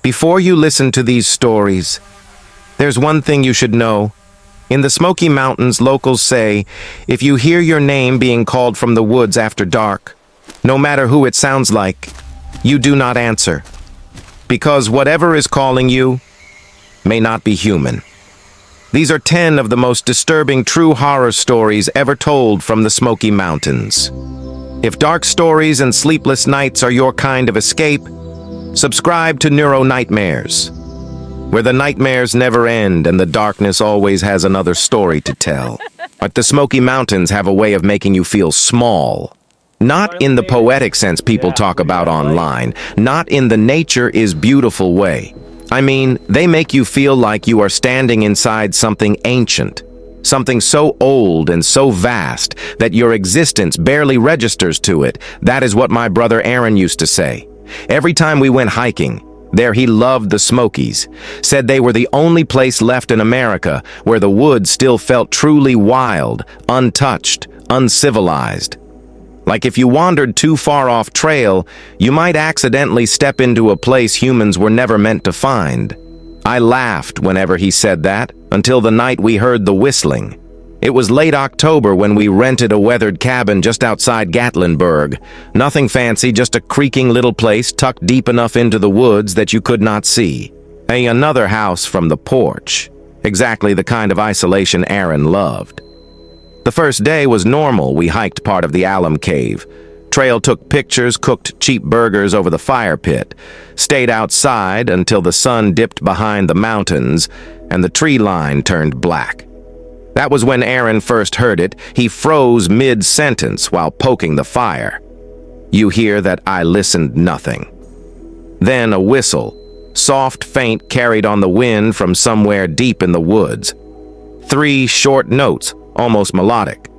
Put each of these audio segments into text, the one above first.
Before you listen to these stories, there's one thing you should know. In the Smoky Mountains, locals say, if you hear your name being called from the woods after dark, no matter who it sounds like, you do not answer. Because whatever is calling you may not be human. These are 10 of the most disturbing true horror stories ever told from the Smoky Mountains. If dark stories and sleepless nights are your kind of escape, subscribe to Neuro Nightmares, where the nightmares never end and the darkness always has another story to tell. But the Smoky Mountains have a way of making you feel small. Not in the poetic sense people talk about online, not in the nature is beautiful way. I mean, they make you feel like you are standing inside something ancient, something so old and so vast that your existence barely registers to it. That is what my brother Aaron used to say. Every time we went hiking, there he loved the Smokies, said they were the only place left in America where the woods still felt truly wild, untouched, uncivilized. Like if you wandered too far off trail, you might accidentally step into a place humans were never meant to find. I laughed whenever he said that, until the night we heard the whistling. It was late October when we rented a weathered cabin just outside Gatlinburg. Nothing fancy, just a creaking little place tucked deep enough into the woods that you could not see. Another house from the porch. Exactly the kind of isolation Aaron loved. The first day was normal. We hiked part of the alum cave. Trail took pictures, cooked cheap burgers over the fire pit, stayed outside until the sun dipped behind the mountains and the tree line turned black. That was when Aaron first heard it. He froze mid-sentence while poking the fire. You hear that I listened nothing. Then a whistle, soft, faint, carried on the wind from somewhere deep in the woods. 3 short notes, almost melodic.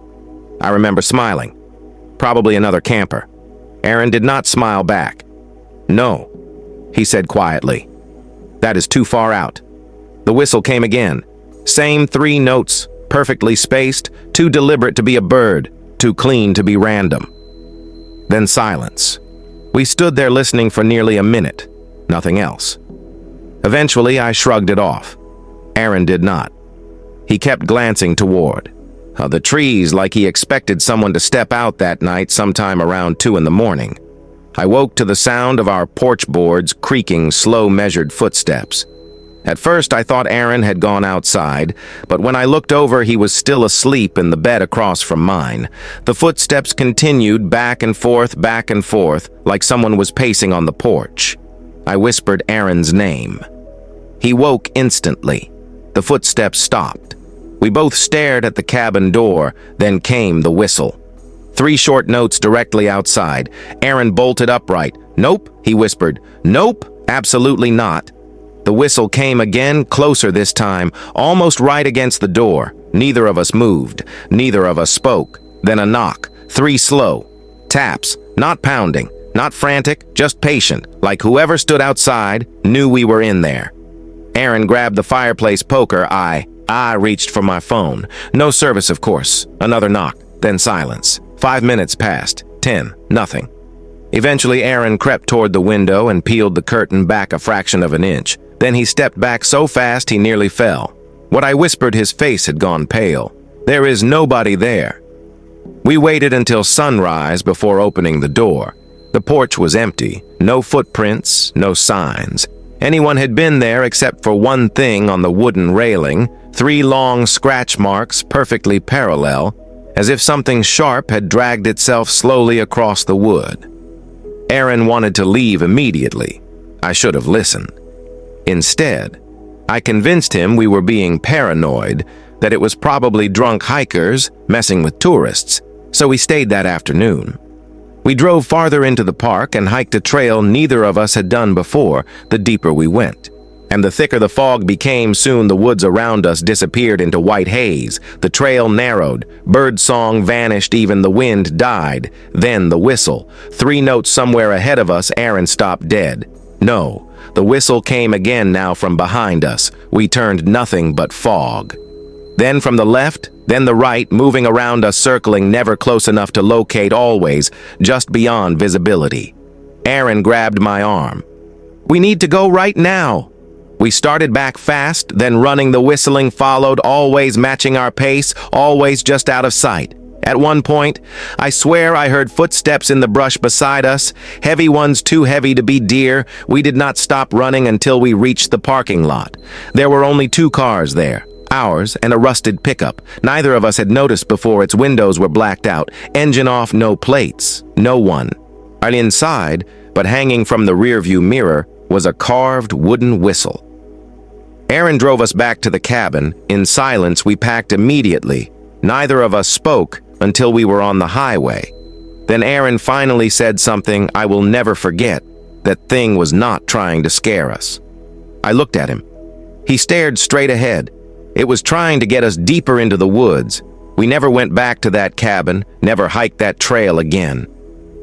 I remember smiling. Probably another camper. Aaron did not smile back. No, he said quietly. That is too far out. The whistle came again. Same 3 notes, perfectly spaced, too deliberate to be a bird, too clean to be random. Then silence. We stood there listening for nearly a minute. Nothing else. Eventually, I shrugged it off. Aaron did not. He kept glancing toward the trees like he expected someone to step out that night sometime around 2 in the morning. I woke to the sound of our porch boards creaking slow measured footsteps. At first I thought Aaron had gone outside, but when I looked over he was still asleep in the bed across from mine. The footsteps continued back and forth, like someone was pacing on the porch. I whispered Aaron's name. He woke instantly. The footsteps stopped. We both stared at the cabin door, then came the whistle. 3 short notes directly outside. Aaron bolted upright. Nope, he whispered. Nope, absolutely not. The whistle came again, closer this time, almost right against the door. Neither of us moved. Neither of us spoke. Then a knock. 3 slow taps, not pounding, not frantic, just patient, like whoever stood outside knew we were in there. Aaron grabbed the fireplace poker. I reached for my phone. No service, of course. Another knock, then silence. 5 minutes passed. 10, nothing. Eventually, Aaron crept toward the window and peeled the curtain back a fraction of an inch. Then he stepped back so fast he nearly fell. What I whispered, his face had gone pale. There is nobody there. We waited until sunrise before opening the door. The porch was empty. No footprints, no signs. Anyone had been there except for one thing on the wooden railing, 3 long scratch marks perfectly parallel, as if something sharp had dragged itself slowly across the wood. Aaron wanted to leave immediately. I should have listened. Instead, I convinced him we were being paranoid, that it was probably drunk hikers messing with tourists, so we stayed that afternoon. We drove farther into the park and hiked a trail neither of us had done before, the deeper we went. And the thicker the fog became, soon the woods around us disappeared into white haze. The trail narrowed, bird song vanished, even the wind died. Then the whistle. 3 notes somewhere ahead of us. Aaron stopped dead. No, the whistle came again now from behind us. We turned nothing but fog. Then from the left, then the right, moving around us, circling, never close enough to locate, always just beyond visibility. Aaron grabbed my arm. We need to go right now." We started back fast, then running. The whistling followed, always matching our pace, always just out of sight. At one point, I swear I heard footsteps in the brush beside us, heavy ones too heavy to be deer. We did not stop running until we reached the parking lot. There were only 2 cars there, ours and a rusted pickup. Neither of us had noticed before. Its windows were blacked out, engine off, no plates, no one. And inside, but hanging from the rearview mirror, was a carved wooden whistle. Aaron drove us back to the cabin. In silence, we packed immediately. Neither of us spoke until we were on the highway. Then Aaron finally said something I will never forget. That thing was not trying to scare us. I looked at him. He stared straight ahead. It was trying to get us deeper into the woods. We never went back to that cabin, never hiked that trail again.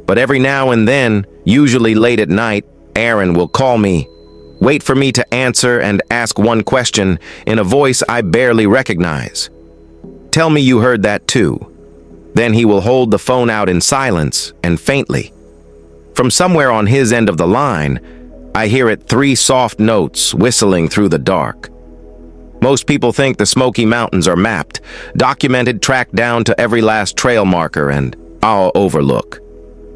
But every now and then, usually late at night, Aaron will call me, wait for me to answer and ask one question in a voice I barely recognize. "Tell me you heard that too." Then he will hold the phone out in silence and faintly. From somewhere on his end of the line, I hear it 3 soft notes whistling through the dark. Most people think the Smoky Mountains are mapped, documented, tracked down to every last trail marker and our overlook.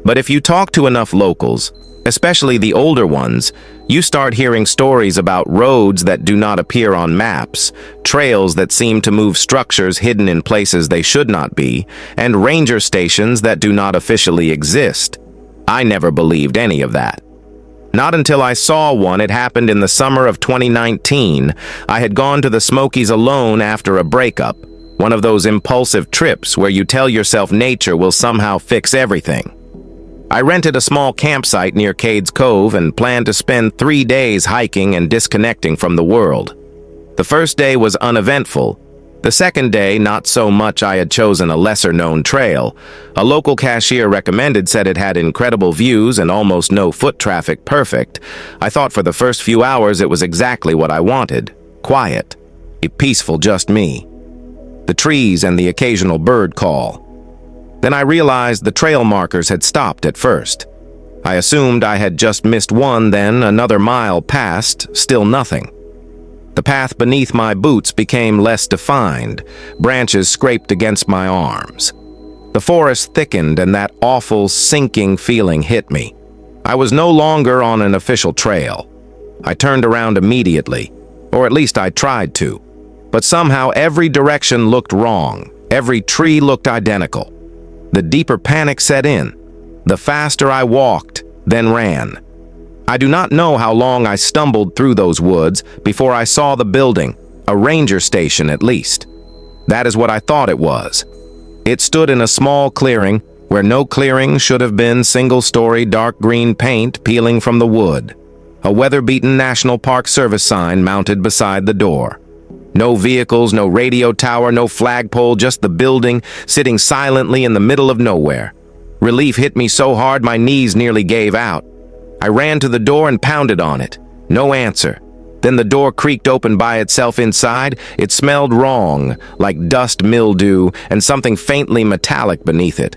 But if you talk to enough locals, especially the older ones, you start hearing stories about roads that do not appear on maps, trails that seem to move, structures hidden in places they should not be, and ranger stations that do not officially exist. I never believed any of that. Not until I saw one. It happened in the summer of 2019. I had gone to the Smokies alone after a breakup, one of those impulsive trips where you tell yourself nature will somehow fix everything. I rented a small campsite near Cades Cove and planned to spend 3 days hiking and disconnecting from the world. The first day was uneventful. The second day, not so much. I had chosen a lesser-known trail. A local cashier recommended, said it had incredible views and almost no foot traffic. Perfect. I thought for the first few hours it was exactly what I wanted. Quiet. Peaceful, just me. The trees and the occasional bird call. Then I realized the trail markers had stopped at first. I assumed I had just missed one, then another mile passed, still nothing. The path beneath my boots became less defined. Branches scraped against my arms. The forest thickened and that awful sinking feeling hit me. I was no longer on an official trail. I turned around immediately, or at least I tried to. But somehow every direction looked wrong. Every tree looked identical. The deeper panic set in. The faster I walked, then ran. I do not know how long I stumbled through those woods before I saw the building, a ranger station at least. That is what I thought it was. It stood in a small clearing where no clearing should have been, single-story dark green paint peeling from the wood. A weather-beaten National Park Service sign mounted beside the door. No vehicles, no radio tower, no flagpole, just the building sitting silently in the middle of nowhere. Relief hit me so hard my knees nearly gave out. I ran to the door and pounded on it. No answer. Then the door creaked open by itself. Inside, it smelled wrong, like dust, mildew, and something faintly metallic beneath it.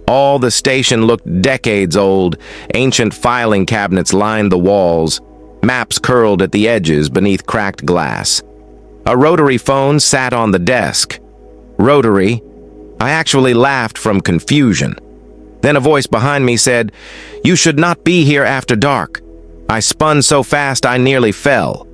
All the station looked decades old. Ancient filing cabinets lined the walls. Maps curled at the edges beneath cracked glass. A rotary phone sat on the desk. Rotary? I actually laughed from confusion. Then a voice behind me said, "You should not be here after dark." I spun so fast I nearly fell.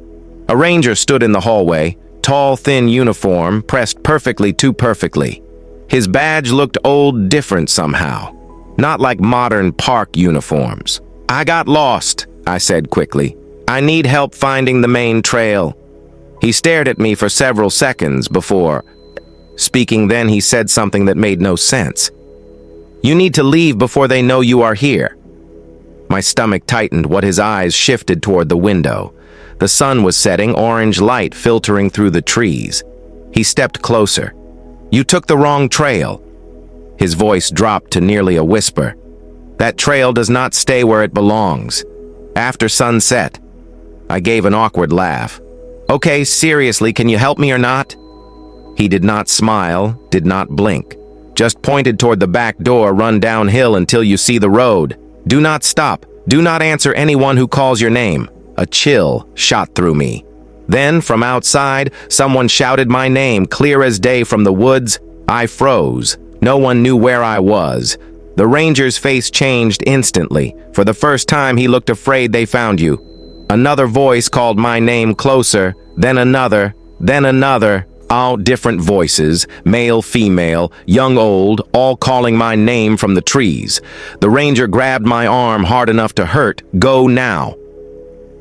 A ranger stood in the hallway, tall, thin uniform, pressed perfectly, too perfectly. His badge looked old, different somehow. Not like modern park uniforms. "I got lost," I said quickly. "I need help finding the main trail." He stared at me for several seconds before speaking. Then he said something that made no sense. "You need to leave before they know you are here." My stomach tightened. What his eyes shifted toward the window. The sun was setting, orange light filtering through the trees. He stepped closer. "You took the wrong trail." His voice dropped to nearly a whisper. "That trail does not stay where it belongs. After sunset." I gave an awkward laugh. "Okay, seriously, can you help me or not?" He did not smile, did not blink. Just pointed toward the back door. "Run downhill until you see the road. Do not stop. "Do not answer anyone who calls your name." A chill shot through me. Then, from outside, someone shouted my name, clear as day from the woods. I froze. No one knew where I was. The ranger's face changed instantly. For the first time, he looked afraid they found you. Another voice called my name closer, then another, all different voices, male, female, young, old, all calling my name from the trees. The ranger grabbed my arm hard enough to hurt. "Go now."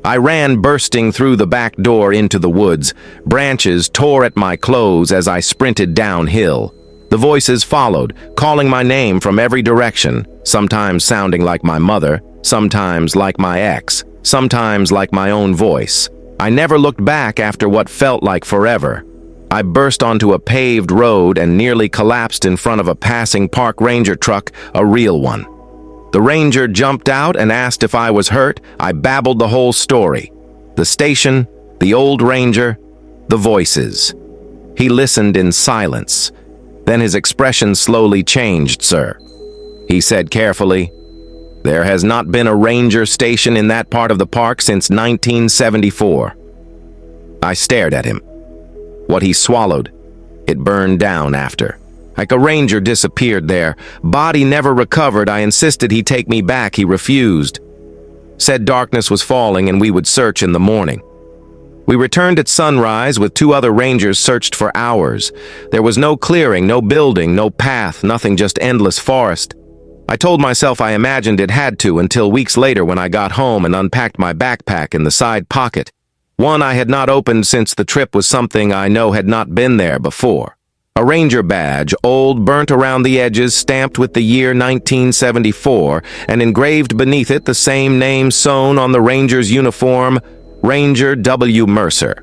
I ran bursting through the back door into the woods. Branches tore at my clothes as I sprinted downhill. The voices followed, calling my name from every direction, sometimes sounding like my mother, sometimes like my ex, sometimes like my own voice. I never looked back after what felt like forever. I burst onto a paved road and nearly collapsed in front of a passing park ranger truck, a real one. The ranger jumped out and asked if I was hurt. I babbled the whole story. The station, the old ranger, the voices. He listened in silence. Then his expression slowly changed, "Sir," he said carefully. "There has not been a ranger station in that part of the park since 1974. I stared at him. What he swallowed, it burned down after. Like a ranger disappeared there. Body never recovered. I insisted he take me back. He refused. Said darkness was falling and we would search in the morning. We returned at sunrise with 2 other rangers, searched for hours. There was no clearing, no building, no path, nothing, just endless forest. I told myself I imagined it had to until weeks later when I got home and unpacked my backpack in the side pocket. One I had not opened since the trip was something I know had not been there before. A ranger badge, old, burnt around the edges, stamped with the year 1974, and engraved beneath it the same name sewn on the ranger's uniform, Ranger W. Mercer.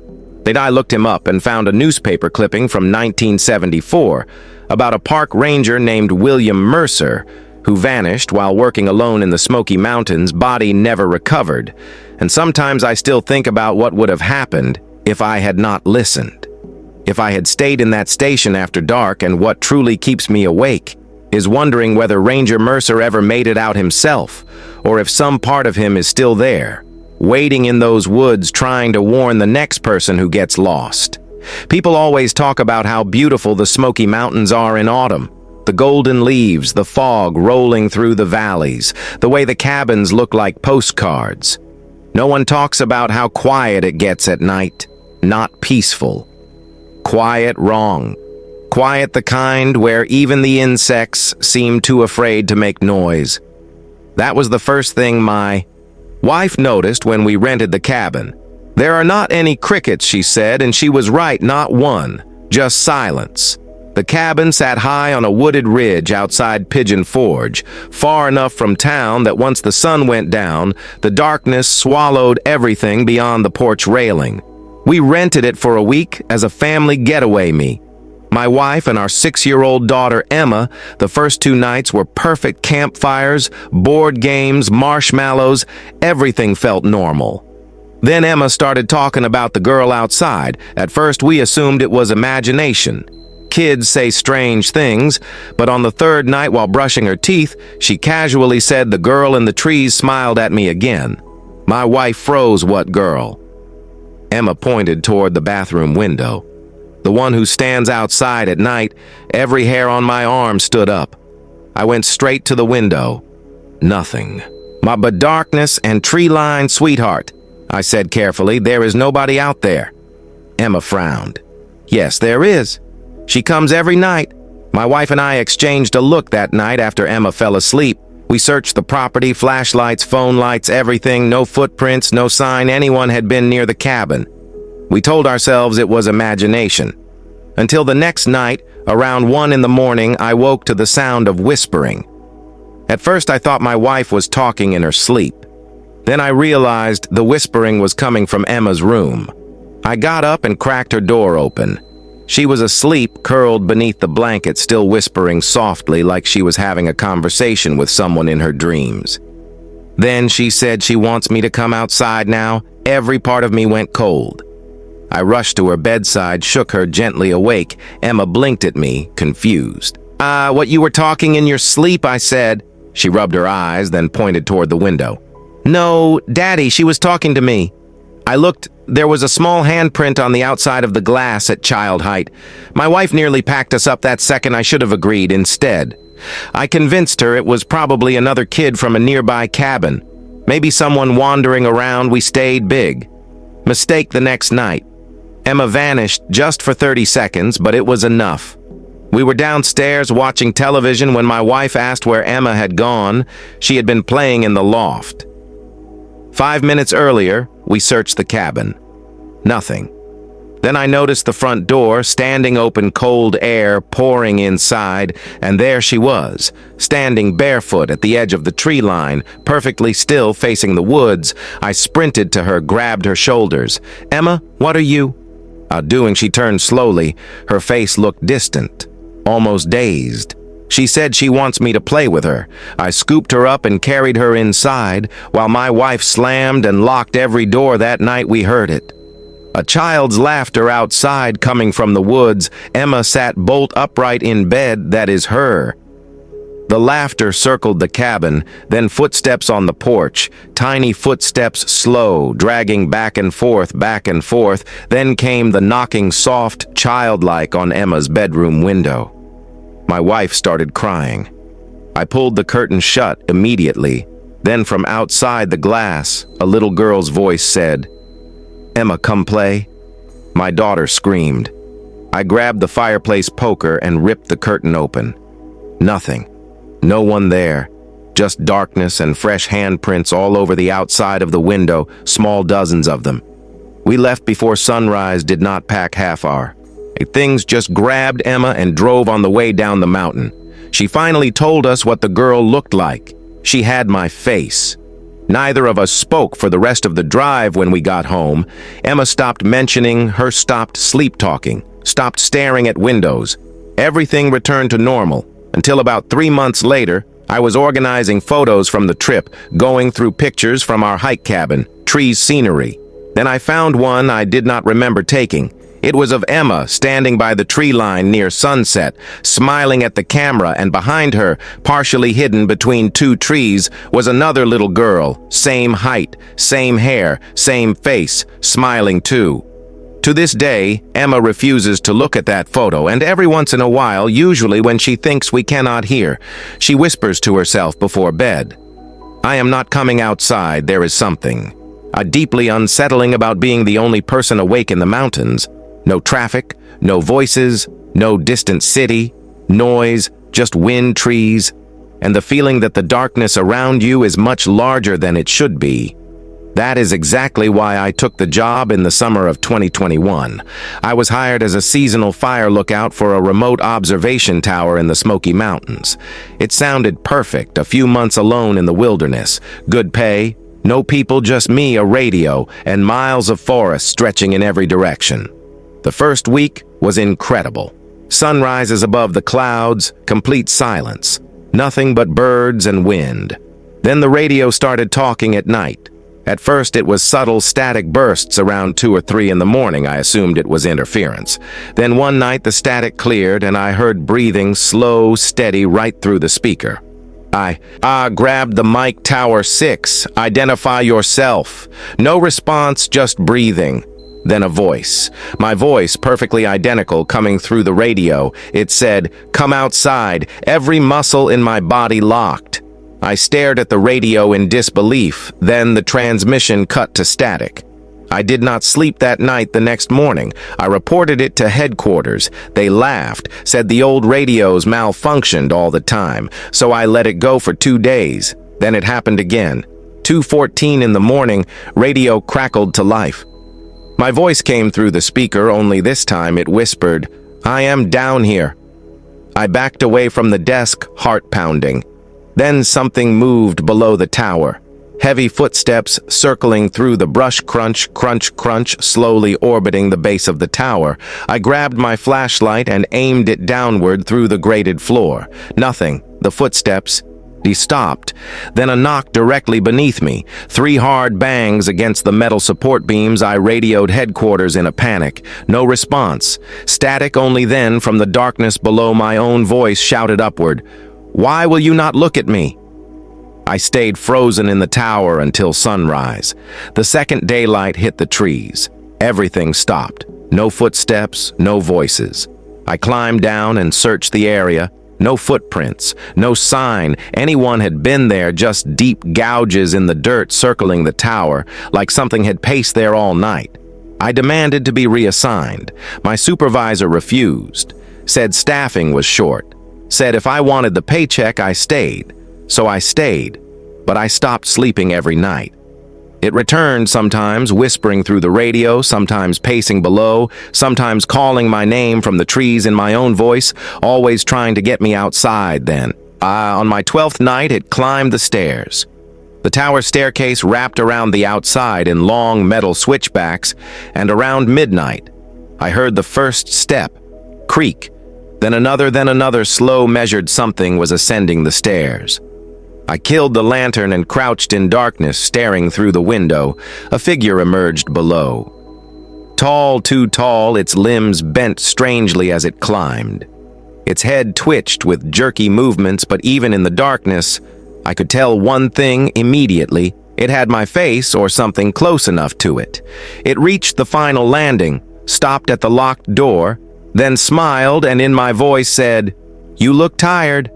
I looked him up and found a newspaper clipping from 1974 about a park ranger named William Mercer who vanished while working alone in the Smoky Mountains, body never recovered. And sometimes I still think about what would have happened if I had not listened. If I had stayed in that station after dark, and what truly keeps me awake is wondering whether Ranger Mercer ever made it out himself, or if some part of him is still there, waiting in those woods trying to warn the next person who gets lost. People always talk about how beautiful the Smoky Mountains are in autumn. The golden leaves, the fog rolling through the valleys, the way the cabins look like postcards. No one talks about how quiet it gets at night. Not peaceful. Quiet wrong. Quiet the kind where even the insects seem too afraid to make noise. That was the first thing my wife noticed when we rented the cabin. There are not any crickets, she said, and she was right, not one. Just silence. The cabin sat high on a wooded ridge outside Pigeon Forge, far enough from town that once the sun went down, the darkness swallowed everything beyond the porch railing. We rented it for a week as a family getaway. My wife and our 6-year-old daughter Emma. The first 2 nights were perfect campfires, board games, marshmallows. Everything felt normal. Then Emma started talking about the girl outside. At first we assumed it was imagination. Kids say strange things, but on the 3rd night while brushing her teeth, she casually said the girl in the trees smiled at me again. My wife froze. "What girl?" Emma pointed toward the bathroom window. "The one who stands outside at night." Every hair on my arm stood up. I went straight to the window. Nothing. But darkness and tree-line, sweetheart," I said carefully. "There is nobody out there." Emma frowned. "Yes, there is. She comes every night." My wife and I exchanged a look that night after Emma fell asleep. We searched the property, flashlights, phone lights, everything. No footprints, no sign anyone had been near the cabin. We told ourselves it was imagination. Until the next night, around 1 in the morning, I woke to the sound of whispering. At first I thought my wife was talking in her sleep. Then I realized the whispering was coming from Emma's room. I got up and cracked her door open. She was asleep, curled beneath the blanket, still whispering softly like she was having a conversation with someone in her dreams. Then she said she wants me to come outside now. Every part of me went cold. I rushed to her bedside, shook her gently awake. Emma blinked at me, confused. What, you were talking in your sleep?" I said. She rubbed her eyes, then pointed toward the window. No, Daddy, she was talking to me. I looked. There was a small handprint on the outside of the glass at child height. My wife nearly packed us up that second. I should have agreed instead. I convinced her it was probably another kid from a nearby cabin. Maybe someone wandering around. We stayed big. Mistake the next night. Emma vanished just for 30 seconds, but it was enough. We were downstairs watching television when my wife asked where Emma had gone. She had been playing in the loft. 5 minutes earlier, we searched the cabin. Nothing. Then I noticed the front door, standing open, cold air pouring inside, and there she was, standing barefoot at the edge of the tree line, perfectly still facing the woods. I sprinted to her, grabbed her shoulders. "Emma, what are you?" Doing, she turned slowly. Her face looked distant, almost dazed. She said she wants me to play with her. I scooped her up and carried her inside. While my wife slammed and locked every door that night, we heard it. A child's laughter outside coming from the woods. Emma sat bolt upright in bed. That is her. The laughter circled the cabin, then footsteps on the porch. Tiny footsteps, slow, dragging back and forth, Then came the knocking, soft, childlike on Emma's bedroom window. My wife started crying. I pulled the curtain shut immediately. Then from outside the glass, a little girl's voice said, "Emma, come play." My daughter screamed. I grabbed the fireplace poker and ripped the curtain open. Nothing. No one there. Just darkness and fresh handprints all over the outside of the window, small dozens of them. We left before sunrise, did not pack half hour. Things just grabbed Emma and drove on the way down the mountain. She finally told us what the girl looked like. She had my face. Neither of us spoke for the rest of the drive when we got home. Emma stopped mentioning her, stopped sleep-talking, stopped staring at windows. Everything returned to normal, until about 3 months later, I was organizing photos from the trip, going through pictures from our hike cabin, trees, scenery. Then I found one I did not remember taking. It was of Emma standing by the tree line near sunset, smiling at the camera, and behind her, partially hidden between two trees, was another little girl, same height, same hair, same face, smiling too. To this day, Emma refuses to look at that photo, and every once in a while, usually when she thinks we cannot hear, she whispers to herself before bed, "I am not coming outside, there is something." Deeply unsettling about being the only person awake in the mountains. No traffic, no voices, no distant city, noise, just wind, trees, and the feeling that the darkness around you is much larger than it should be. That is exactly why I took the job in the summer of 2021. I was hired as a seasonal fire lookout for a remote observation tower in the Smoky Mountains. It sounded perfect, a few months alone in the wilderness, good pay, no people, just me, a radio, and miles of forest stretching in every direction. The first week was incredible. Sunrises above the clouds, complete silence. Nothing but birds and wind. Then the radio started talking at night. At first it was subtle static bursts around 2 or 3 in the morning. I assumed it was interference. Then one night the static cleared and I heard breathing, slow, steady, right through the speaker. I grabbed the mic. Tower 6, identify yourself. No response, just breathing. Then a voice. My voice, perfectly identical, coming through the radio. It said, "Come outside." Every muscle in my body locked. I stared at the radio in disbelief. Then the transmission cut to static. I did not sleep that night. The next morning, I reported it to headquarters. They laughed, said the old radios malfunctioned all the time, so I let it go for 2 days. Then it happened again. 2:14 in the morning, radio crackled to life. My voice came through the speaker, only this time it whispered, "I am down here." I backed away from the desk, heart pounding. Then something moved below the tower. Heavy footsteps circling through the brush, crunch, crunch, crunch, slowly orbiting the base of the tower. I grabbed my flashlight and aimed it downward through the grated floor. Nothing. The footsteps. He stopped. Then a knock directly beneath me. 3 hard bangs against the metal support beams. I radioed headquarters in a panic. No response. Static only then from the darkness below. My own voice shouted upward, "Why will you not look at me?" I stayed frozen in the tower until sunrise. The second daylight hit the trees. Everything stopped. No footsteps, no voices. I climbed down and searched the area. No footprints, no sign anyone had been there, just deep gouges in the dirt circling the tower, like something had paced there all night. I demanded to be reassigned. My supervisor refused, said staffing was short, said if I wanted the paycheck, I stayed. So I stayed, but I stopped sleeping every night. It returned sometimes, whispering through the radio, sometimes pacing below, sometimes calling my name from the trees in my own voice, always trying to get me outside then. On my 12th night, it climbed the stairs. The tower staircase wrapped around the outside in long metal switchbacks, and around midnight, I heard the first step, creak, then another slow measured something was ascending the stairs. I killed the lantern and crouched in darkness, staring through the window. A figure emerged below. Tall, too tall, its limbs bent strangely as it climbed. Its head twitched with jerky movements, but even in the darkness, I could tell one thing immediately. It had my face or something close enough to it. It reached the final landing, stopped at the locked door, then smiled and in my voice said, "You look tired."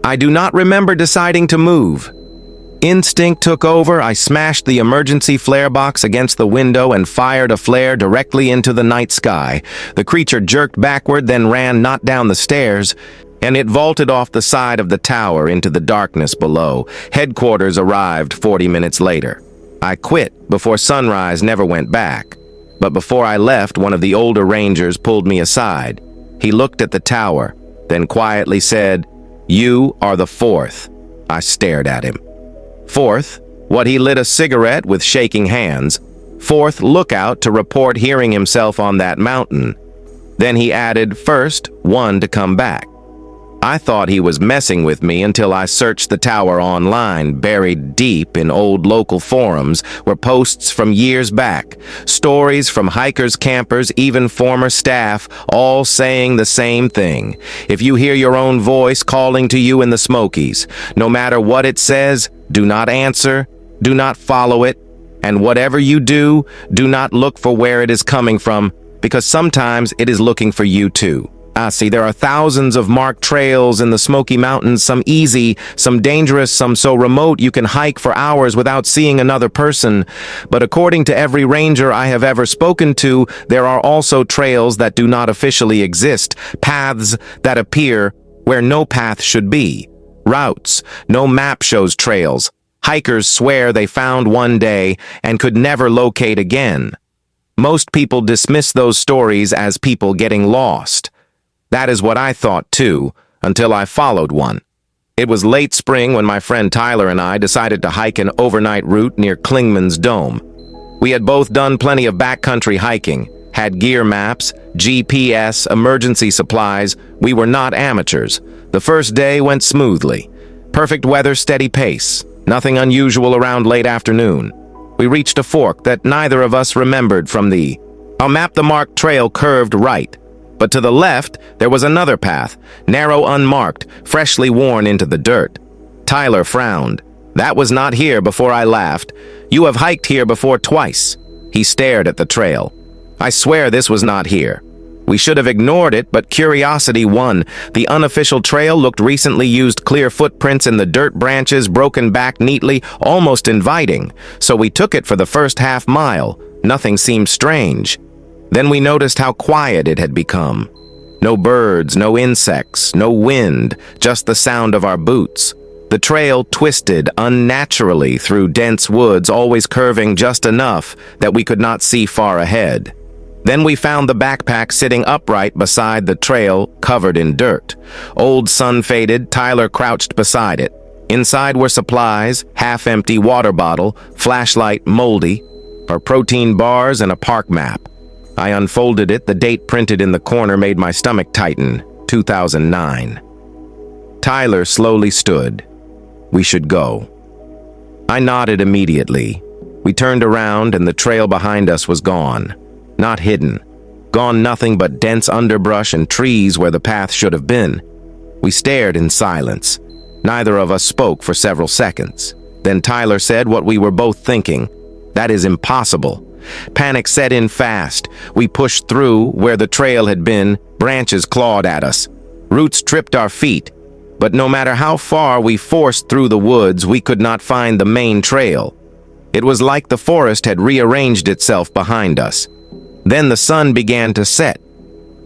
I do not remember deciding to move. Instinct took over. I smashed the emergency flare box against the window and fired a flare directly into the night sky. The creature jerked backward, then ran not down the stairs, and it vaulted off the side of the tower into the darkness below. Headquarters arrived 40 minutes later. I quit before sunrise, never went back. But before I left, one of the older rangers pulled me aside. He looked at the tower, then quietly said, "You are the fourth." I stared at him. Fourth? What, he lit a cigarette with shaking hands. Fourth lookout to report hearing himself on that mountain. Then he added, first one to come back. I thought he was messing with me until I searched the tower online. Buried deep in old local forums were posts from years back, stories from hikers, campers, even former staff, all saying the same thing. If you hear your own voice calling to you in the Smokies, no matter what it says, do not answer, do not follow it, and whatever you do, do not look for where it is coming from, because sometimes it is looking for you too. See, there are thousands of marked trails in the Smoky Mountains, some easy, some dangerous, some so remote you can hike for hours without seeing another person. But according to every ranger I have ever spoken to, there are also trails that do not officially exist, paths that appear where no path should be, routes, no map shows trails. Hikers swear they found one day and could never locate again. Most people dismiss those stories as people getting lost. That is what I thought too, until I followed one. It was late spring when my friend Tyler and I decided to hike an overnight route near Klingman's Dome. We had both done plenty of backcountry hiking, had gear maps, GPS, emergency supplies. We were not amateurs. The first day went smoothly. Perfect weather, steady pace. Nothing unusual around late afternoon. We reached a fork that neither of us remembered from Our map. The marked trail curved right. But to the left, there was another path, narrow, unmarked, freshly worn into the dirt. Tyler frowned. That was not here before. I laughed. You have hiked here before twice. He stared at the trail. I swear this was not here. We should have ignored it, but curiosity won. The unofficial trail looked recently used, clear footprints in the dirt, branches broken back neatly, almost inviting. So we took it for the first half mile. Nothing seemed strange. Then we noticed how quiet it had become. No birds, no insects, no wind, just the sound of our boots. The trail twisted unnaturally through dense woods, always curving just enough that we could not see far ahead. Then we found the backpack sitting upright beside the trail, covered in dirt. Old, sun-faded, Tyler crouched beside it. Inside were supplies, half-empty water bottle, flashlight moldy, our protein bars, and a park map. I unfolded it. The date printed in the corner made my stomach tighten. 2009. Tyler slowly stood. We should go. I nodded immediately. We turned around and the trail behind us was gone. Not hidden. Gone nothing but dense underbrush and trees where the path should have been. We stared in silence. Neither of us spoke for several seconds. Then Tyler said what we were both thinking. That is impossible. Panic set in fast. We pushed through where the trail had been. Branches clawed at us. Roots tripped our feet. But no matter how far we forced through the woods, we could not find the main trail. It was like the forest had rearranged itself behind us. Then the sun began to set.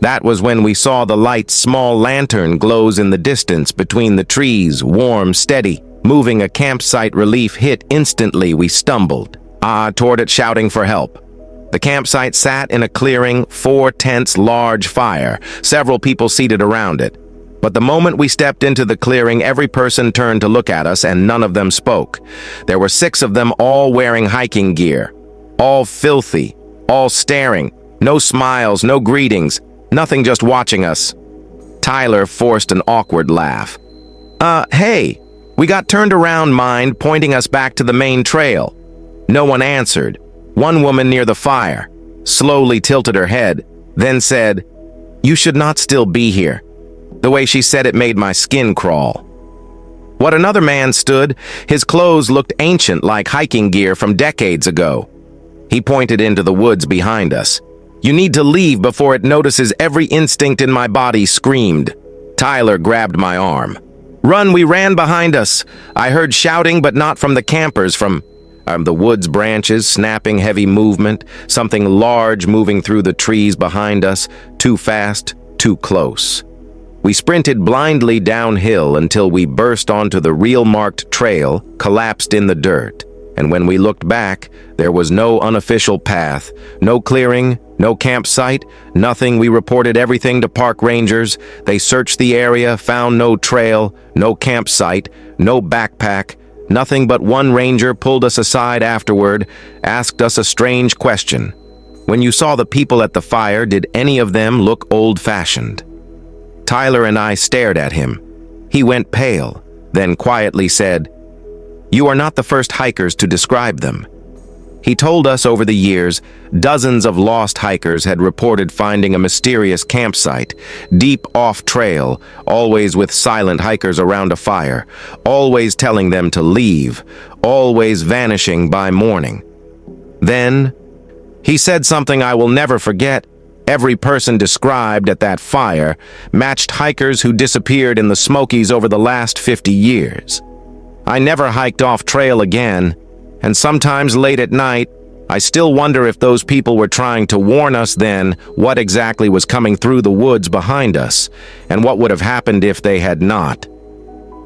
That was when we saw the light's small lantern glows in the distance between the trees, warm, steady. Moving a campsite relief hit instantly, we stumbled toward it, shouting for help. The campsite sat in a clearing, 4 tents, large fire, several people seated around it. But the moment we stepped into the clearing, every person turned to look at us, and none of them spoke. There were 6 of them, all wearing hiking gear, all filthy, all staring, no smiles, no greetings, nothing, just watching us. Tyler forced an awkward laugh. Hey, we got turned around, mind, pointing us back to the main trail. No one answered. One woman near the fire slowly tilted her head, then said, "You should not still be here." The way she said it made my skin crawl. What another man stood, his clothes looked ancient, like hiking gear from decades ago. He pointed into the woods behind us. "You need to leave before it notices." Every instinct in my body screamed. Tyler grabbed my arm. "Run!" We ran behind us. I heard shouting, but not from the campers, from the woods, branches, snapping, heavy movement, something large moving through the trees behind us, too fast, too close. We sprinted blindly downhill until we burst onto the real-marked trail, collapsed in the dirt. And when we looked back, there was no unofficial path, no clearing, no campsite, nothing. We reported everything to park rangers. They searched the area, found no trail, no campsite, no backpack, nothing. But one ranger pulled us aside afterward, asked us a strange question. "When you saw the people at the fire, did any of them look old-fashioned?" Tyler and I stared at him. He went pale, then quietly said, "You are not the first hikers to describe them." He told us over the years, dozens of lost hikers had reported finding a mysterious campsite, deep off-trail, always with silent hikers around a fire, always telling them to leave, always vanishing by morning. Then, he said something I will never forget. Every person described at that fire matched hikers who disappeared in the Smokies over the last 50 years. I never hiked off trail again, and sometimes late at night, I still wonder if those people were trying to warn us then what exactly was coming through the woods behind us, and what would have happened if they had not.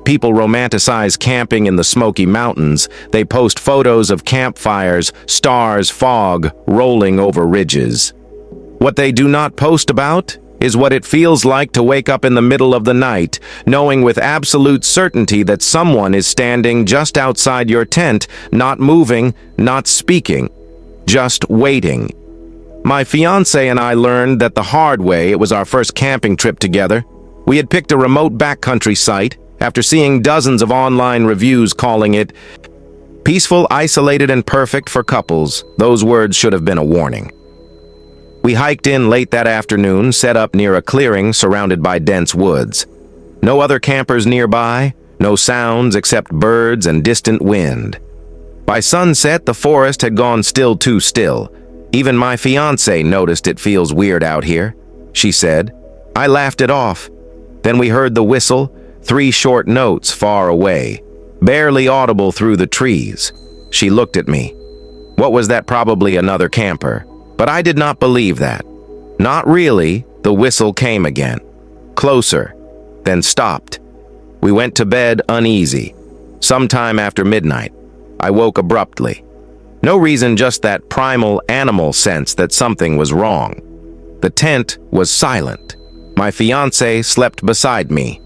People romanticize camping in the Smoky Mountains. They post photos of campfires, stars, fog, rolling over ridges. What they do not post about is what it feels like to wake up in the middle of the night, knowing with absolute certainty that someone is standing just outside your tent, not moving, not speaking, just waiting. My fiancé and I learned that the hard way. It was our first camping trip together. We had picked a remote backcountry site after seeing dozens of online reviews calling it peaceful, isolated, and perfect for couples. Those words should have been a warning. We hiked in late that afternoon, set up near a clearing surrounded by dense woods. No other campers nearby, no sounds except birds and distant wind. By sunset, the forest had gone still, too still. Even my fiancée noticed it feels weird out here, she said. I laughed it off. Then we heard the whistle, 3 short notes far away, barely audible through the trees. She looked at me. What was that? Probably another camper. But I did not believe that. Not really. The whistle came again. Closer, then stopped. We went to bed uneasy. Sometime after midnight, I woke abruptly. No reason, just that primal animal sense that something was wrong. The tent was silent. My fiancé slept beside me.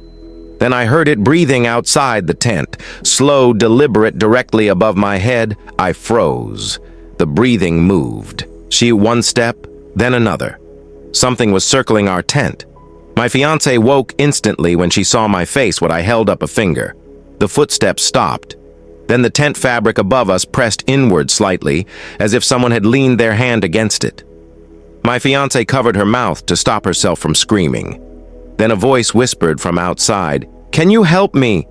Then I heard it breathing outside the tent, slow, deliberate, directly above my head. I froze. The breathing moved. She one step, then another. Something was circling our tent. My fiancé woke instantly when she saw my face when I held up a finger. The footsteps stopped. Then the tent fabric above us pressed inward slightly, as if someone had leaned their hand against it. My fiancé covered her mouth to stop herself from screaming. Then a voice whispered from outside, "Can you help me?"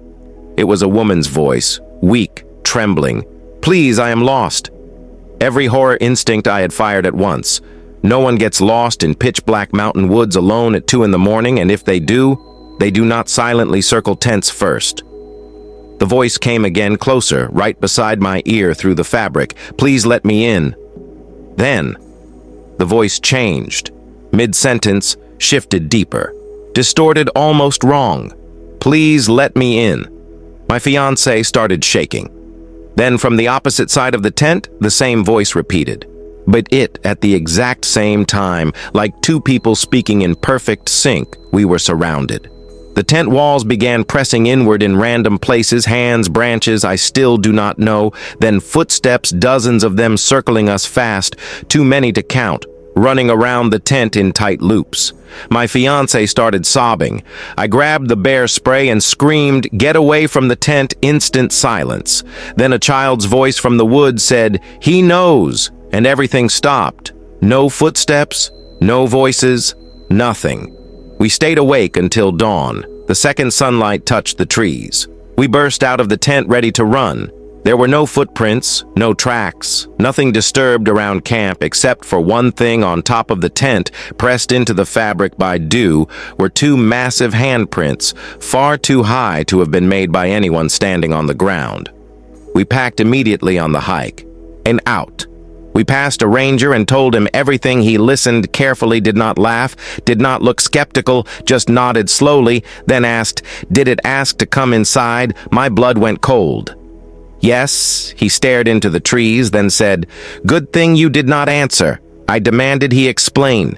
It was a woman's voice, weak, trembling. "Please, I am lost." Every horror instinct I had fired at once. No one gets lost in pitch-black mountain woods alone at 2 in the morning, and if they do not silently circle tents first. The voice came again, closer, right beside my ear through the fabric. "Please let me in." Then, the voice changed. Mid-sentence, shifted deeper. Distorted, almost wrong. "Please let me in." My fiancé started shaking. Then from the opposite side of the tent, the same voice repeated. But at the exact same time, like two people speaking in perfect sync, we were surrounded. The tent walls began pressing inward in random places, hands, branches, I still do not know, then footsteps, dozens of them circling us fast, too many to count, running around the tent in tight loops. My fiancé started sobbing. I grabbed the bear spray and screamed, "Get away from the tent!" Instant silence. Then a child's voice from the woods said, "He knows!" And everything stopped. No footsteps, no voices, nothing. We stayed awake until dawn. The second sunlight touched the trees. We burst out of the tent ready to run. There were no footprints, no tracks, nothing disturbed around camp except for one thing on top of the tent, pressed into the fabric by dew, were two massive handprints, far too high to have been made by anyone standing on the ground. We packed immediately on the hike, and out. We passed a ranger and told him everything. He listened carefully, did not laugh, did not look skeptical, just nodded slowly, then asked, "Did it ask to come inside?" My blood went cold. "Yes," he stared into the trees, then said, "Good thing you did not answer." I demanded he explain.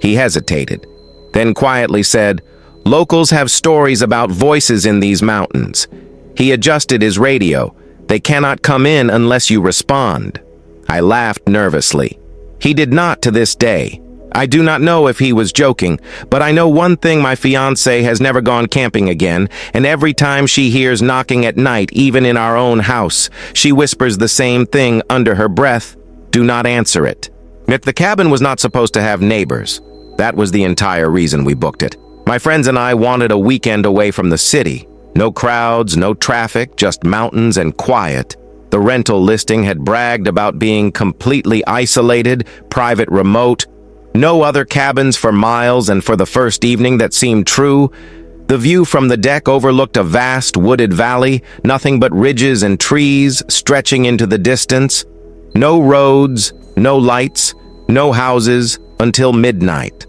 He hesitated, then quietly said, "Locals have stories about voices in these mountains." He adjusted his radio. "They cannot come in unless you respond." I laughed nervously. He did not to this day. I do not know if he was joking, but I know one thing: my fiancée has never gone camping again, and every time she hears knocking at night, even in our own house, she whispers the same thing under her breath: "Do not answer it." If the cabin was not supposed to have neighbors, that was the entire reason we booked it. My friends and I wanted a weekend away from the city. No crowds, no traffic, just mountains and quiet. The rental listing had bragged about being completely isolated, private, remote, no other cabins for miles, and for the first evening that seemed true. The view from the deck overlooked a vast wooded valley, nothing but ridges and trees stretching into the distance. No roads, no lights, no houses, until midnight.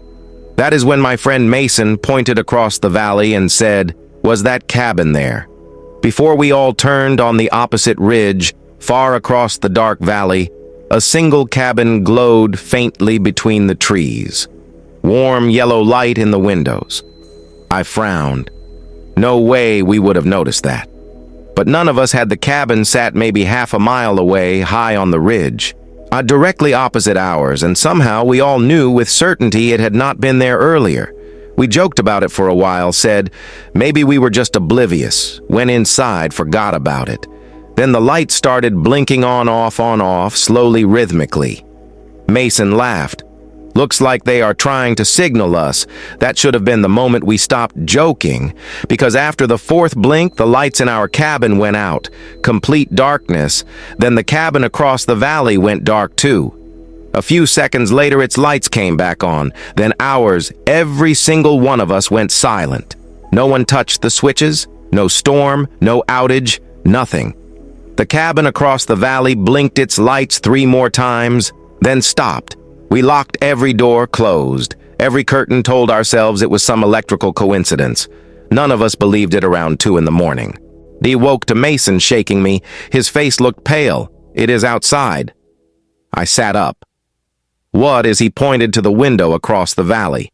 That is when my friend Mason pointed across the valley and said, "Was that cabin there?" Before we all turned on the opposite ridge, far across the dark valley, a single cabin glowed faintly between the trees. Warm yellow light in the windows. I frowned. No way we would have noticed that. But none of us had the cabin sat maybe half a mile away, high on the ridge, directly opposite ours, and somehow we all knew with certainty it had not been there earlier. We joked about it for a while, said maybe we were just oblivious, went inside, forgot about it. Then the lights started blinking on, off, slowly, rhythmically. Mason laughed. "Looks like they are trying to signal us." That should have been the moment we stopped joking, because after the fourth blink, the lights in our cabin went out. Complete darkness. Then the cabin across the valley went dark too. A few seconds later, its lights came back on. Then ours, every single one of us, went silent. No one touched the switches, no storm, no outage, nothing. The cabin across the valley blinked its lights 3 more times, then stopped. We locked every door, closed. Every curtain, told ourselves it was some electrical coincidence. None of us believed it around 2 in the morning. He woke to Mason shaking me. His face looked pale. "It is outside." I sat up. "What?" as he pointed to the window across the valley.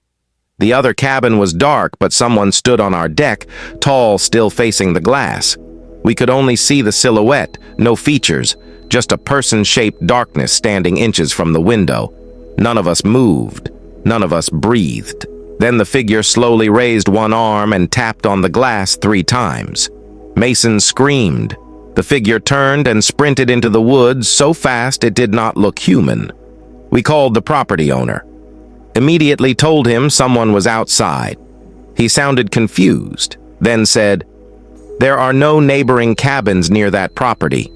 The other cabin was dark, but someone stood on our deck, tall, still facing the glass. We could only see the silhouette, no features, just a person-shaped darkness standing inches from the window. None of us moved. None of us breathed. Then the figure slowly raised one arm and tapped on the glass 3 times. Mason screamed. The figure turned and sprinted into the woods so fast it did not look human. We called the property owner. Immediately told him someone was outside. He sounded confused, then said, There are no neighboring cabins near that property.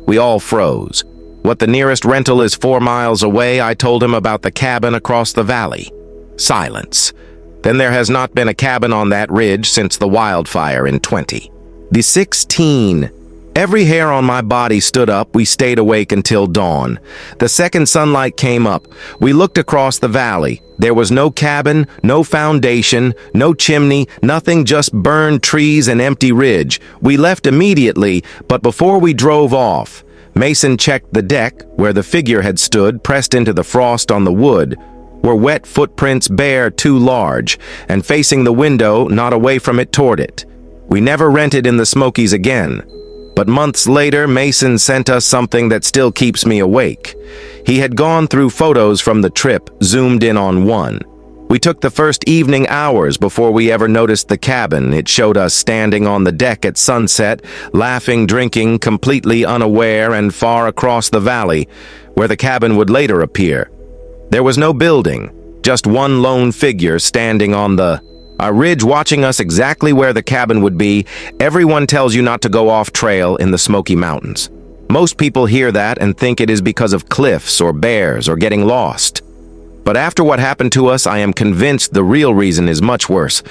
We all froze. What the nearest rental is 4 miles away, I told him about the cabin across the valley. Silence. Then there has not been a cabin on that ridge since the wildfire in 20. The 16. Every hair on my body stood up. We stayed awake until dawn. The second sunlight came up. We looked across the valley. There was no cabin, no foundation, no chimney, nothing, just burned trees and empty ridge. We left immediately, but before we drove off, Mason checked the deck where the figure had stood, pressed into the frost on the wood. Were wet footprints, bare, too large, and facing the window, not away from it, toward it. We never rented in the Smokies again. But months later, Mason sent us something that still keeps me awake. He had gone through photos from the trip, zoomed in on one. We took the first evening hours before we ever noticed the cabin. It showed us standing on the deck at sunset, laughing, drinking, completely unaware and far across the valley, where the cabin would later appear. There was no building, just one lone figure standing on the ridge watching us exactly where the cabin would be. Everyone tells you not to go off trail in the Smoky Mountains. Most people hear that and think it is because of cliffs or bears or getting lost. But after what happened to us, I am convinced the real reason is much worse.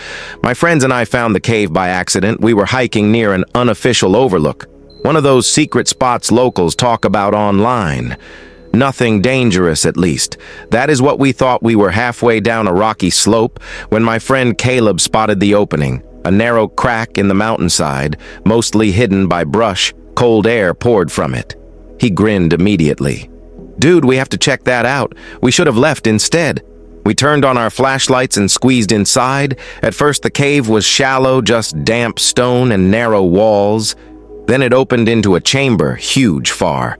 My friends and I found the cave by accident. We were hiking near an unofficial overlook, one of those secret spots locals talk about online. Nothing dangerous, at least. That is what we thought. We were halfway down a rocky slope when my friend Caleb spotted the opening, a narrow crack in the mountainside, mostly hidden by brush. Cold air poured from it. He grinned immediately. "Dude, we have to check that out. We should have left instead." We turned on our flashlights and squeezed inside. At first the cave was shallow, just damp stone and narrow walls. Then it opened into a chamber, huge, far.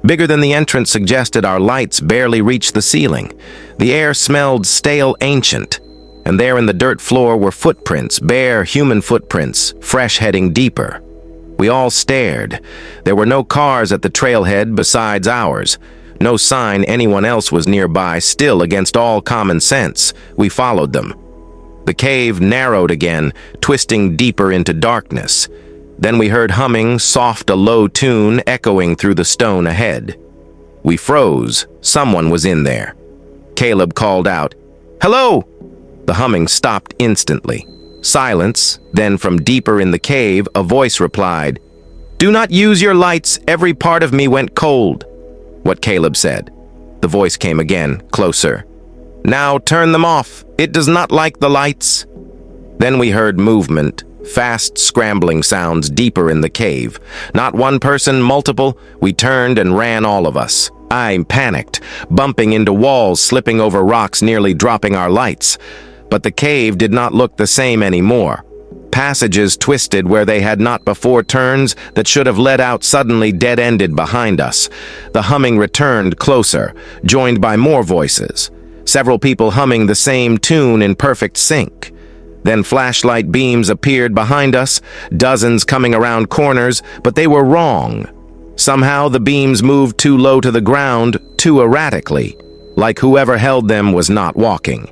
Bigger than the entrance suggested. Our lights barely reached the ceiling. The air smelled stale, ancient. And there in the dirt floor were footprints, bare human footprints, fresh, heading deeper. We all stared. There were no cars at the trailhead besides ours. No sign anyone else was nearby. Still, against all common sense, we followed them. The cave narrowed again, twisting deeper into darkness. Then we heard humming, soft, a low tune echoing through the stone ahead. We froze. Someone was in there. Caleb called out, "Hello!" The humming stopped instantly. Silence. Then from deeper in the cave, a voice replied, "Do not use your lights. Every part of me went cold." What Caleb said. The voice came again, closer. "Now turn them off. It does not like the lights." Then we heard movement. Fast, scrambling sounds deeper in the cave. Not one person, multiple. We turned and ran, all of us. I panicked, bumping into walls, slipping over rocks, nearly dropping our lights. But the cave did not look the same anymore. Passages twisted where they had not before, turns that should have led out suddenly dead-ended behind us. The humming returned, closer, joined by more voices. Several people humming the same tune in perfect sync. Then flashlight beams appeared behind us, dozens coming around corners, but they were wrong. Somehow the beams moved too low to the ground, too erratically, like whoever held them was not walking.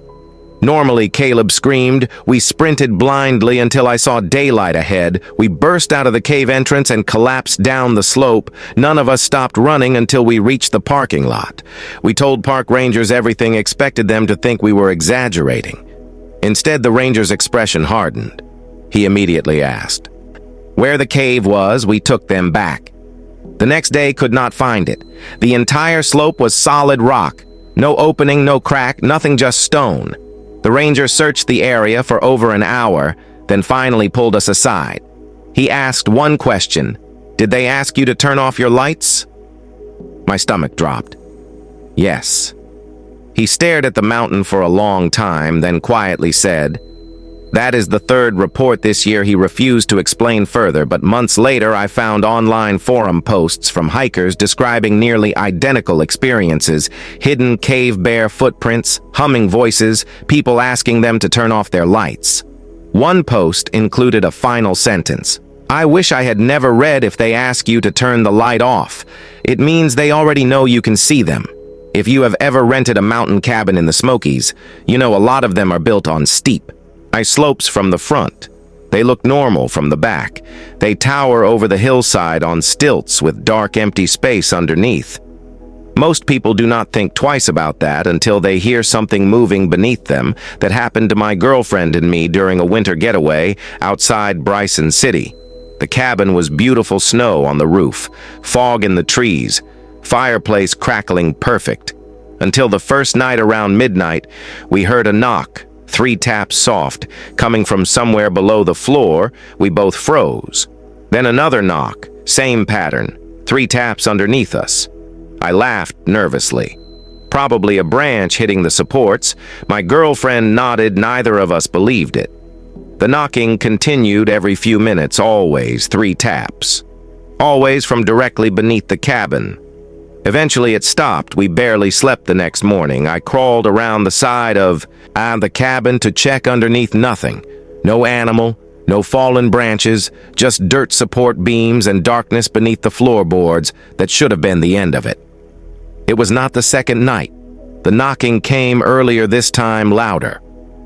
Normally, Caleb screamed. We sprinted blindly until I saw daylight ahead. We burst out of the cave entrance and collapsed down the slope. None of us stopped running until we reached the parking lot. We told park rangers everything, expected them to think we were exaggerating. Instead, the ranger's expression hardened. He immediately asked where the cave was. We took them back. The next day could not find it. The entire slope was solid rock. No opening, no crack, nothing, just stone. The ranger searched the area for over an hour, then finally pulled us aside. He asked one question. "Did they ask you to turn off your lights?" My stomach dropped. Yes. He stared at the mountain for a long time, then quietly said, "That is the third report this year." He refused to explain further, but months later I found online forum posts from hikers describing nearly identical experiences: hidden cave bear footprints, humming voices, people asking them to turn off their lights. One post included a final sentence. "I wish I had never read 'If they ask you to turn the light off, it means they already know you can see them.' If you have ever rented a mountain cabin in the Smokies, you know a lot of them are built on steep, ice slopes from the front. They look normal from the back. They tower over the hillside on stilts with dark, empty space underneath. Most people do not think twice about that until they hear something moving beneath them that happened to my girlfriend and me during a winter getaway outside Bryson City. The cabin was beautiful snow on the roof, fog in the trees, fireplace crackling perfect. Until the first night around midnight, we heard a knock, 3 taps soft, coming from somewhere below the floor. We both froze. Then another knock, same pattern, 3 taps underneath us. I laughed nervously. Probably a branch hitting the supports. My girlfriend nodded. Neither of us believed it. The knocking continued every few minutes, always 3 taps. Always from directly beneath the cabin. Eventually it stopped. We barely slept the next morning. I crawled around the side of the cabin to check underneath. Nothing. No animal, no fallen branches, just dirt support beams and darkness beneath the floorboards that should have been the end of it. It was not the second night. The knocking came earlier, this time louder.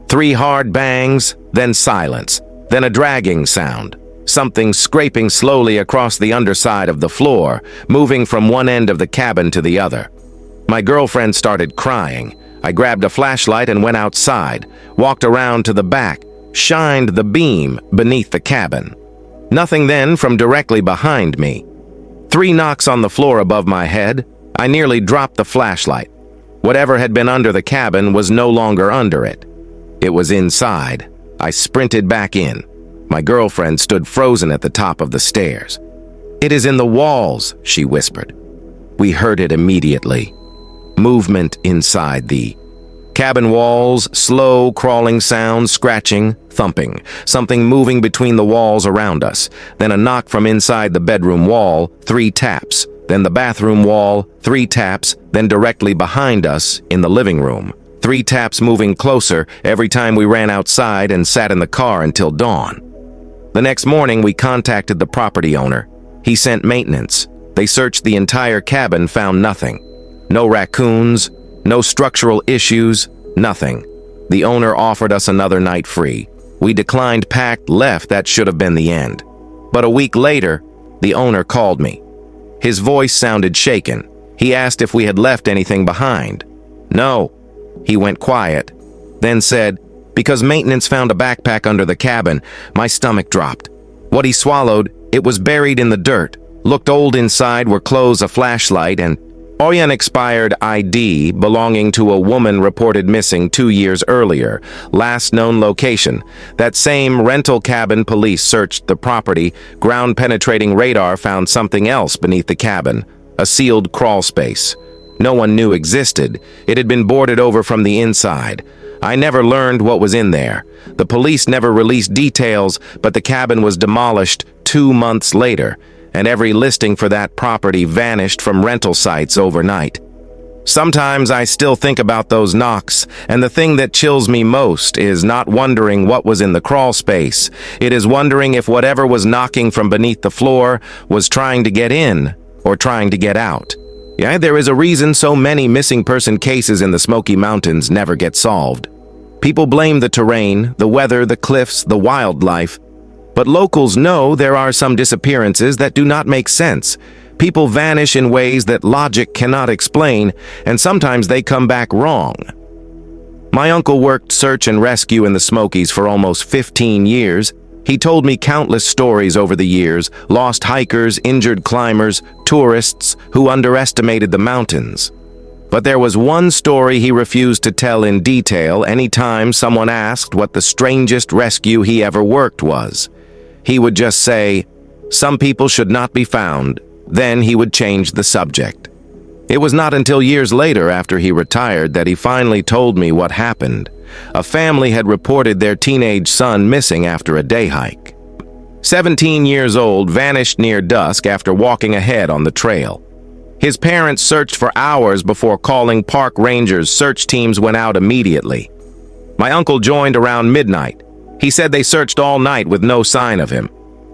3 hard bangs, then silence, then a dragging sound. Something scraping slowly across the underside of the floor, moving from one end of the cabin to the other. My girlfriend started crying. I grabbed a flashlight and went outside, walked around to the back, shined the beam beneath the cabin. Nothing then from directly behind me. 3 knocks on the floor above my head. I nearly dropped the flashlight. Whatever had been under the cabin was no longer under it. It was inside. I sprinted back in. My girlfriend stood frozen at the top of the stairs. "It is in the walls," she whispered. We heard it immediately. Movement inside the cabin walls, slow crawling sounds, scratching, thumping, something moving between the walls around us. Then a knock from inside the bedroom wall, 3 taps. Then the bathroom wall, 3 taps, then directly behind us in the living room. 3 taps moving closer every time we ran outside and sat in the car until dawn. The next morning we contacted the property owner. He sent maintenance. They searched the entire cabin, found nothing. No raccoons, no structural issues, nothing. The owner offered us another night free. We declined, packed, left. That should have been the end. But a week later, the owner called me. His voice sounded shaken. He asked if we had left anything behind. No. He went quiet, then said, "Because maintenance found a backpack under the cabin." My stomach dropped. What he swallowed, it was buried in the dirt. Looked old inside, were clothes, a flashlight, and an expired ID belonging to a woman reported missing 2 years earlier. Last known location. That same rental cabin. Police searched the property. Ground-penetrating radar found something else beneath the cabin. A sealed crawl space. No one knew existed. It had been boarded over from the inside. I never learned what was in there. The police never released details, but the cabin was demolished 2 months later, and every listing for that property vanished from rental sites overnight. Sometimes I still think about those knocks, and the thing that chills me most is not wondering what was in the crawl space. It is wondering if whatever was knocking from beneath the floor was trying to get in or trying to get out. Yeah, there is a reason so many missing person cases in the Smoky Mountains never get solved. People blame the terrain, the weather, the cliffs, the wildlife. But locals know there are some disappearances that do not make sense. People vanish in ways that logic cannot explain, and sometimes they come back wrong. My uncle worked search and rescue in the Smokies for almost 15 years. He told me countless stories over the years, lost hikers, injured climbers, tourists who underestimated the mountains. But there was one story he refused to tell in detail anytime someone asked what the strangest rescue he ever worked was. He would just say, "Some people should not be found." Then he would change the subject. It was not until years later, after he retired, that he finally told me what happened. A family had reported their teenage son missing after a day hike. 17 years old, vanished near dusk after walking ahead on the trail. His parents searched for hours before calling park rangers. Search teams went out immediately. My uncle joined around midnight. He said they searched all night with no sign of him.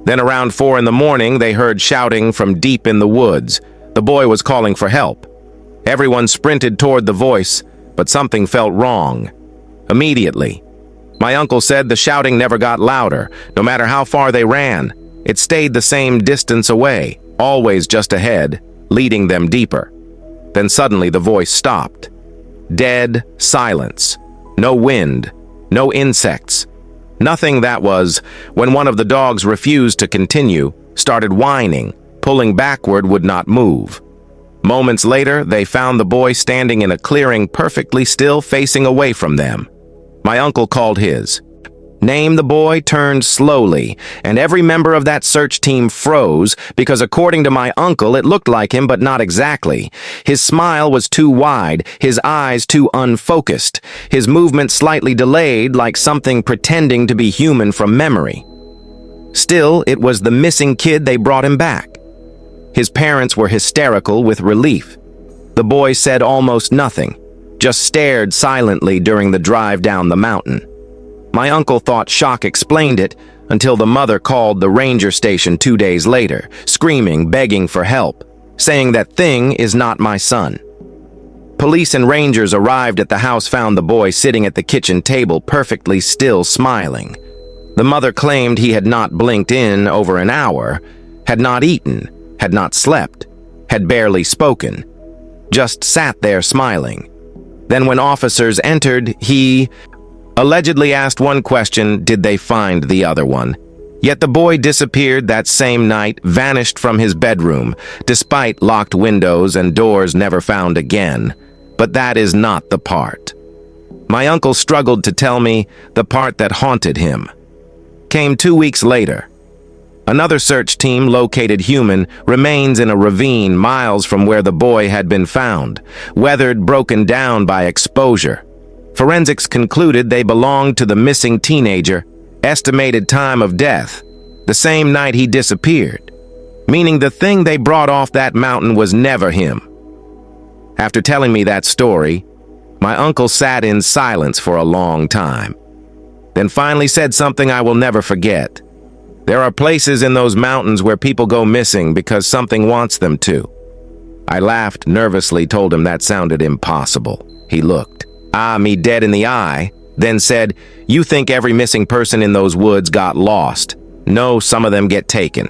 Then around 4 in the morning, they heard shouting from deep in the woods. The boy was calling for help. Everyone sprinted toward the voice, but something felt wrong. Immediately, My uncle said the shouting never got louder, no matter how far they ran. It stayed the same distance away, always just ahead, leading them deeper. Then suddenly the voice stopped. Dead silence. No wind. No insects. Nothing that was, when one of the dogs refused to continue, started whining, pulling backward would not move. Moments later, they found the boy standing in a clearing perfectly still facing away from them. My uncle called his name. The boy turned slowly, and every member of that search team froze because according to my uncle, it looked like him, but not exactly. His smile was too wide, his eyes too unfocused, his movement slightly delayed like something pretending to be human from memory. Still, it was the missing kid. They brought him back. His parents were hysterical with relief. The boy said almost nothing, just stared silently during the drive down the mountain. My uncle thought shock explained it until the mother called the ranger station 2 days later, screaming, begging for help, saying that thing is not my son. Police and rangers arrived at the house, found the boy sitting at the kitchen table, perfectly still, smiling. The mother claimed he had not blinked in over an hour, had not eaten, had not slept, had barely spoken, just sat there smiling. Then when officers entered, he allegedly asked one question: did they find the other one? Yet the boy disappeared that same night, vanished from his bedroom, despite locked windows and doors, never found again. But that is not the part. My uncle struggled to tell me the part that haunted him. Came 2 weeks later. Another search team located human remains in a ravine miles from where the boy had been found, weathered, broken down by exposure. Forensics concluded they belonged to the missing teenager. Estimated time of death, the same night he disappeared, meaning the thing they brought off that mountain was never him. After telling me that story, my uncle sat in silence for a long time, then finally said something I will never forget. There are places in those mountains where people go missing because something wants them to. I laughed nervously, told him that sounded impossible. He looked me dead in the eye, then said, "You think every missing person in those woods got lost? No, some of them get taken."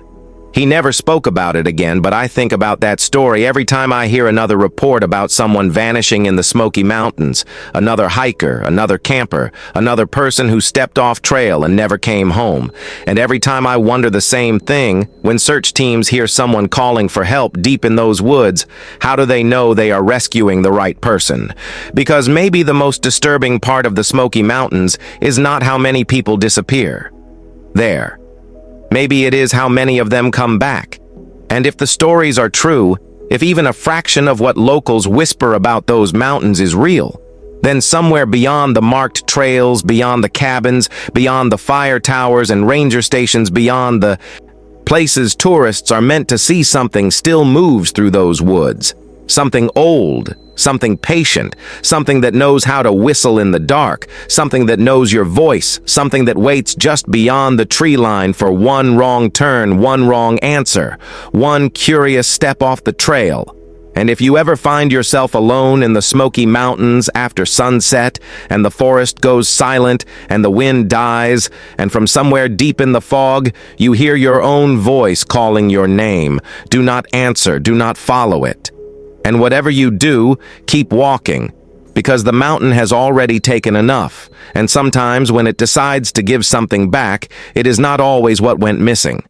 He never spoke about it again, but I think about that story every time I hear another report about someone vanishing in the Smoky Mountains, another hiker, another camper, another person who stepped off trail and never came home. And every time I wonder the same thing, when search teams hear someone calling for help deep in those woods, how do they know they are rescuing the right person? Because maybe the most disturbing part of the Smoky Mountains is not how many people disappear there. Maybe it is how many of them come back. And if the stories are true, if even a fraction of what locals whisper about those mountains is real, then somewhere beyond the marked trails, beyond the cabins, beyond the fire towers and ranger stations, beyond the places tourists are meant to see, something still moves through those woods. Something old, something patient, something that knows how to whistle in the dark, something that knows your voice, something that waits just beyond the tree line for one wrong turn, one wrong answer, one curious step off the trail. And if you ever find yourself alone in the Smoky Mountains after sunset, and the forest goes silent, and the wind dies, and from somewhere deep in the fog, you hear your own voice calling your name, do not answer, do not follow it. And whatever you do, keep walking, because the mountain has already taken enough, and sometimes when it decides to give something back, it is not always what went missing.